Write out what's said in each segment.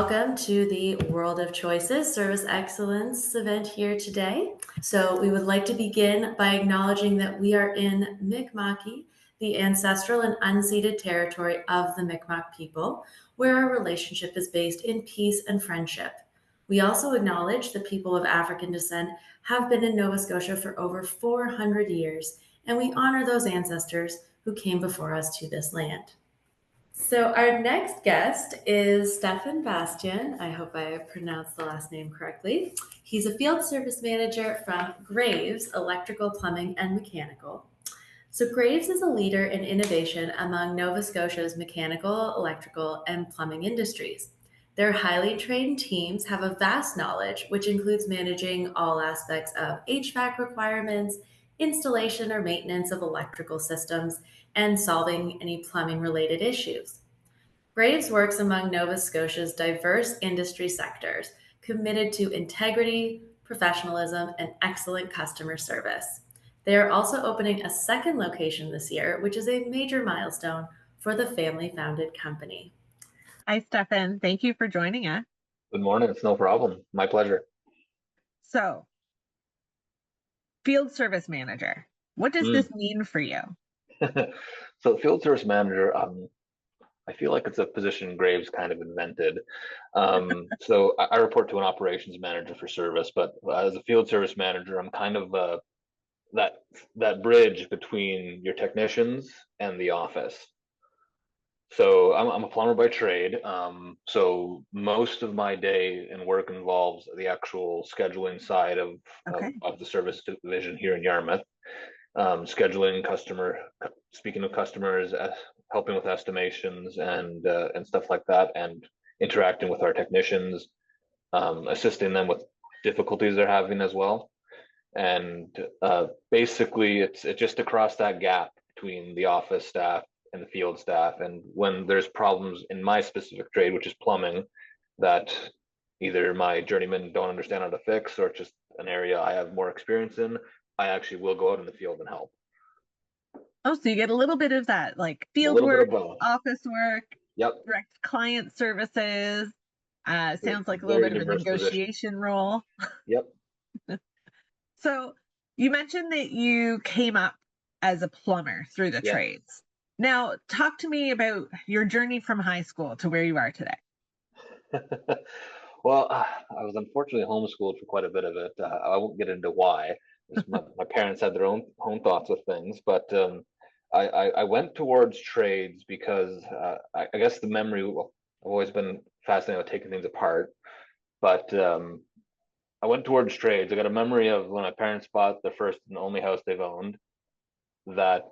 welcome to the World of Choices Service Excellence event here today. So we would like to begin by acknowledging that we are in Mi'kma'ki, the ancestral and unceded territory of the Mi'kmaq people, where our relationship is based in peace and friendship. We also acknowledge that people of African descent have been in Nova Scotia for over 400 years, and we honor those ancestors who came before us to this land. So our next guest is Stephanne Bastien. I hope I pronounced the last name correctly. He's a field service manager from Graves Electrical, Plumbing, and Mechanical. So Graves is a leader in innovation among Nova Scotia's mechanical, electrical, and plumbing industries. Their highly trained teams have a vast knowledge, which includes managing all aspects of HVAC requirements, installation or maintenance of electrical systems, and solving any plumbing related issues. Graves works among Nova Scotia's diverse industry sectors, committed to integrity, professionalism, and excellent customer service. They are also opening a second location this year, which is a major milestone for the family founded company. Hi, Stephanne. Thank you for joining us. Good morning. It's no problem. My pleasure. So, field service manager, what does this mean for you? So, field service manager, I feel like it's a position Graves kind of invented. So, I report to an operations manager for service, but as a field service manager, I'm kind of that bridge between your technicians and the office. So I'm a plumber by trade. So most of my day and work involves the actual scheduling side of the service division here in Yarmouth. Scheduling speaking to customers, helping with estimations and stuff like that, and interacting with our technicians, assisting them with difficulties they're having as well. And basically, it's just across that gap between the office staff and the field staff. And when there's problems in my specific trade, which is plumbing, that either my journeymen don't understand how to fix, or it's just an area I have more experience in, I actually will go out in the field and help. Oh, so you get a little bit of that, like field work, office work, yep, direct client services. Sounds like a little bit of a negotiation role. Yep. So you mentioned that you came up as a plumber through the trades. Now, talk to me about your journey from high school to where you are today. Well, I was unfortunately homeschooled for quite a bit of it. I won't get into why. My parents had their own thoughts with things, but I went towards trades because I guess the memory, well, I've always been fascinated with taking things apart, but I went towards trades. I got a memory of when my parents bought the first and only house they've owned, that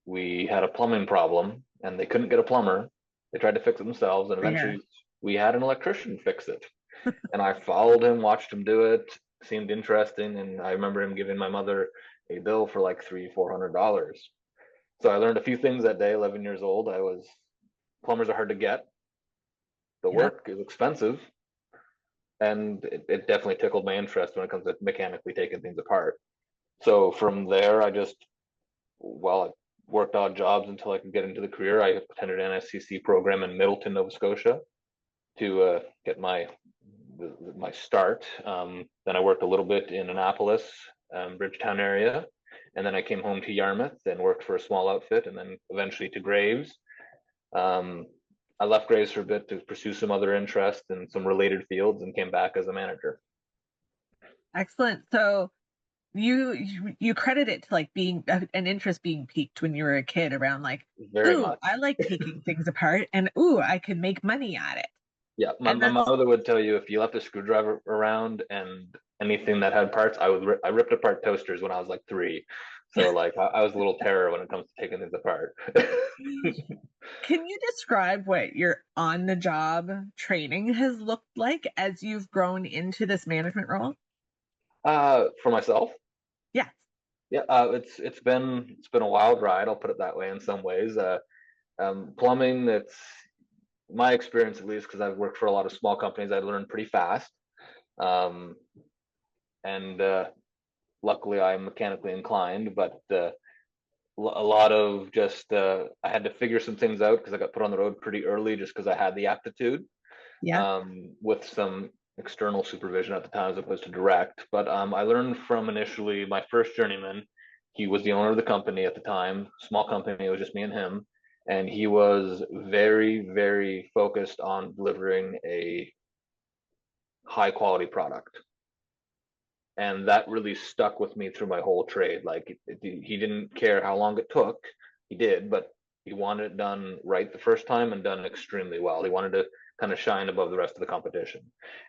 we had a plumbing problem and they couldn't get a plumber. They tried to fix it themselves, and eventually we had an electrician fix it. And I followed him, watched him do it. Seemed interesting, and I remember him giving my mother a bill for like $300-400. So I learned a few things that day. 11 years old. Plumbers are hard to get. The work is expensive, and it definitely tickled my interest when it comes to mechanically taking things apart. So from there, I worked odd jobs until I could get into the career. I attended an SCC program in Middleton, Nova Scotia, to get my start. Then I worked a little bit in Annapolis, Bridgetown area, and then I came home to Yarmouth and worked for a small outfit, and then eventually to Graves. I left Graves for a bit to pursue some other interests in some related fields, and came back as a manager. Excellent. So you credit it to like being an interest being piqued when you were a kid, around like, very much. I like taking things apart, and I can make money at it. Yeah, my mother would tell you, if you left a screwdriver around and anything that had parts, I ripped apart toasters when I was like 3. So like I was a little terror when it comes to taking things apart. Can you describe what your on-the-job training has looked like as you've grown into this management role? For myself? Yes. Yeah, it's been a wild ride, I'll put it that way in some ways. Plumbing, it's my experience, at least, because I've worked for a lot of small companies, I learned pretty fast. And luckily I'm mechanically inclined, but a lot of just I had to figure some things out because I got put on the road pretty early just because I had the aptitude. Yeah. with some external supervision at the time as opposed to direct. But I learned from initially my first journeyman. He was the owner of the company at the time, small company. It was just me and him. And he was very, very focused on delivering a high quality product. And that really stuck with me through my whole trade. Like he didn't care how long it took. He did, but he wanted it done right the first time and done extremely well. He wanted to kind of shine above the rest of the competition.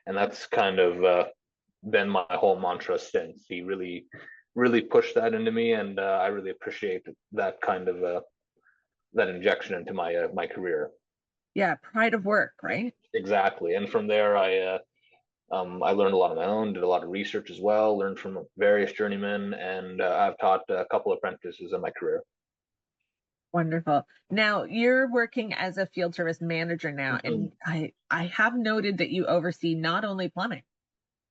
And that's kind of been my whole mantra since. He really, really pushed that into me. And I really appreciate that kind of that injection into my career. Yeah. Pride of work, right? Exactly. And from there, I learned a lot on my own, did a lot of research as well, learned from various journeymen, and I've taught a couple of apprentices in my career. Wonderful. Now you're working as a field service manager now, Mhm. and I have noted that you oversee not only plumbing.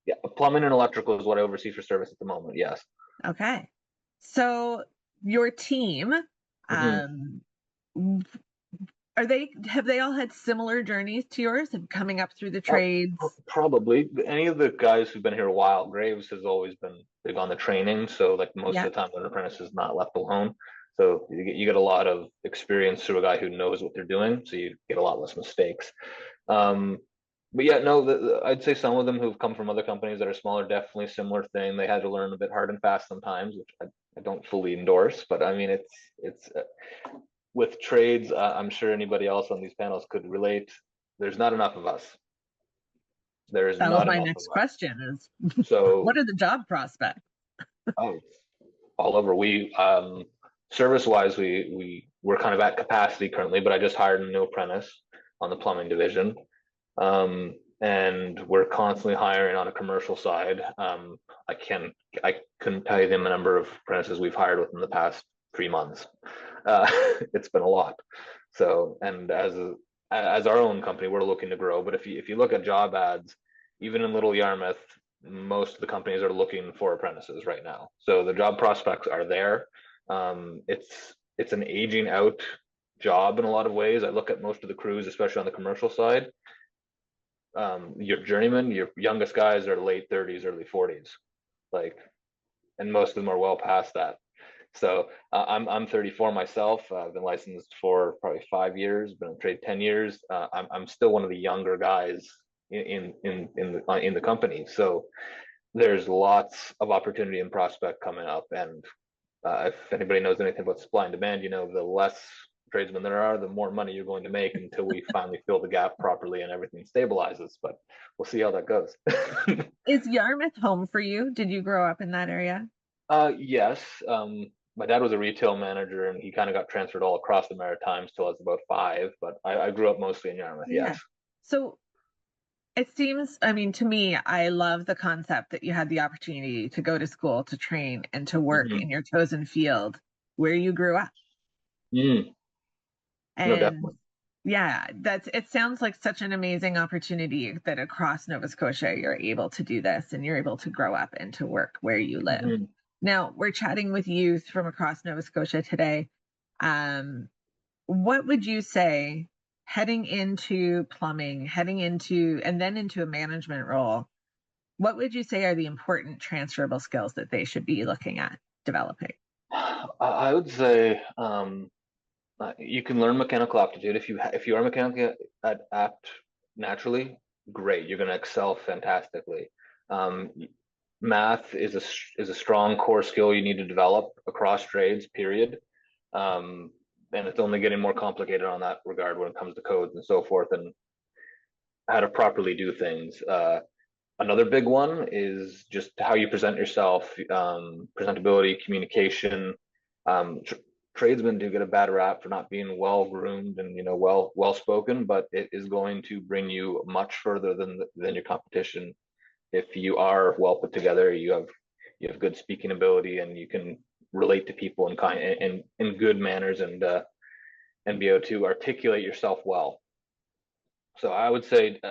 Yeah, plumbing and electrical is what I oversee for service at the moment. Yes. Okay. So your team, Mhm. um, have they all had similar journeys to yours of coming up through the Uh, trades? Probably any of the guys who've been here a while. Graves has always been big on the training, so like most Yeah. of the time, an apprentice is not left alone. So you get a lot of experience through a guy who knows what they're doing, so you get a lot less mistakes. Um, but yeah, no, I'd say some of them who've come from other companies that are smaller, definitely similar thing. They had to learn a bit hard and fast sometimes, which I don't fully endorse. But I mean, it's with trades. I'm sure anybody else on these panels could relate. There's not enough of us. There is That was not my enough of next us. question is So what are the job prospects? oh, all over. We service wise, we're kind of at capacity currently, but I just hired a new apprentice on the plumbing division. And we're constantly hiring on a commercial side. I can I couldn't tell you the number of apprentices we've hired within the past 3 months. Uh, it's been a lot. So, and as our own company, we're looking to grow. But if you look at job ads, even in Little Yarmouth, most of the companies are looking for apprentices right now. So the job prospects are there. It's an aging out job in a lot of ways. I look at most of the crews, especially on the commercial side. Your journeyman, your youngest guys are late 30s, early 40s, like, and most of them are well past that. So I'm 34 myself. I've been licensed for probably 5 years. Been in trade 10 years. I'm still one of the younger guys in the company. So there's lots of opportunity and prospect coming up. And if anybody knows anything about supply and demand, the less tradesmen there are, the more money you're going to make until we finally fill the gap properly and everything stabilizes. But we'll see how that goes. Is Yarmouth home for you? Did you grow up in that area? Yes. My dad was a retail manager and he kind of got transferred all across the Maritimes till I was about 5, but I grew up mostly in Yarmouth, Yeah. yes. So it seems, I mean, to me, I love the concept that you had the opportunity to go to school, to train, and to work Hmm. in your chosen field where you grew up. Mm, no, And definitely. yeah, it sounds like such an amazing opportunity that across Nova Scotia you're able to do this and you're able to grow up and to work where you live. Hmm. Now, we're chatting with youth from across Nova Scotia today. Um, what would you say heading into plumbing, heading into and then into a management role? What would you say are the important transferable skills that they should be looking at developing? I would say you can learn mechanical aptitude if you are mechanically apt naturally. Great, you're going to excel fantastically. Um, Math is a strong core skill you need to develop across trades. Period. Um, and it's only getting more complicated on that regard when it comes to codes and so forth and how to properly do things. Another big one is just how you present yourself, presentability, communication. Tradesmen do get a bad rap for not being well groomed and well spoken, but it is going to bring you much further than your competition if you are well put together. You have good speaking ability and you can relate to people in good manners and be able to articulate yourself well. So I would say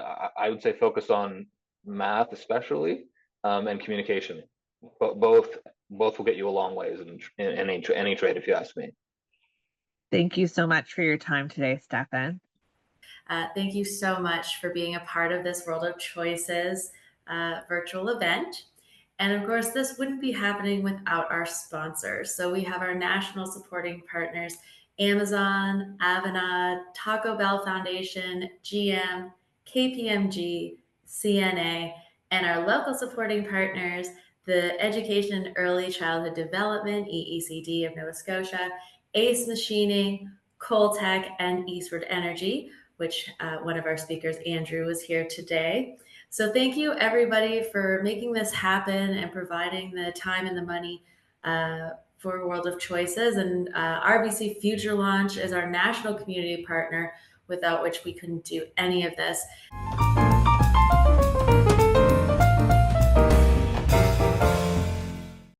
focus on math especially, and communication. But both will get you a long ways in any trade, if you ask me. Thank you so much for your time today, Stephanne. Thank you so much for being a part of this World of Choices virtual event. And of course, this wouldn't be happening without our sponsors. So we have our national supporting partners, Amazon, Avanade, Taco Bell Foundation, GM, KPMG, CNA, and our local supporting partners, the Education and Early Childhood Development, EECD of Nova Scotia, ACE Machining, Coltech, and Eastward Energy, which one of our speakers, Andrew, was here today. So thank you, everybody, for making this happen and providing the time and the money for World of Choices. And RBC Future Launch is our national community partner, without which we couldn't do any of this.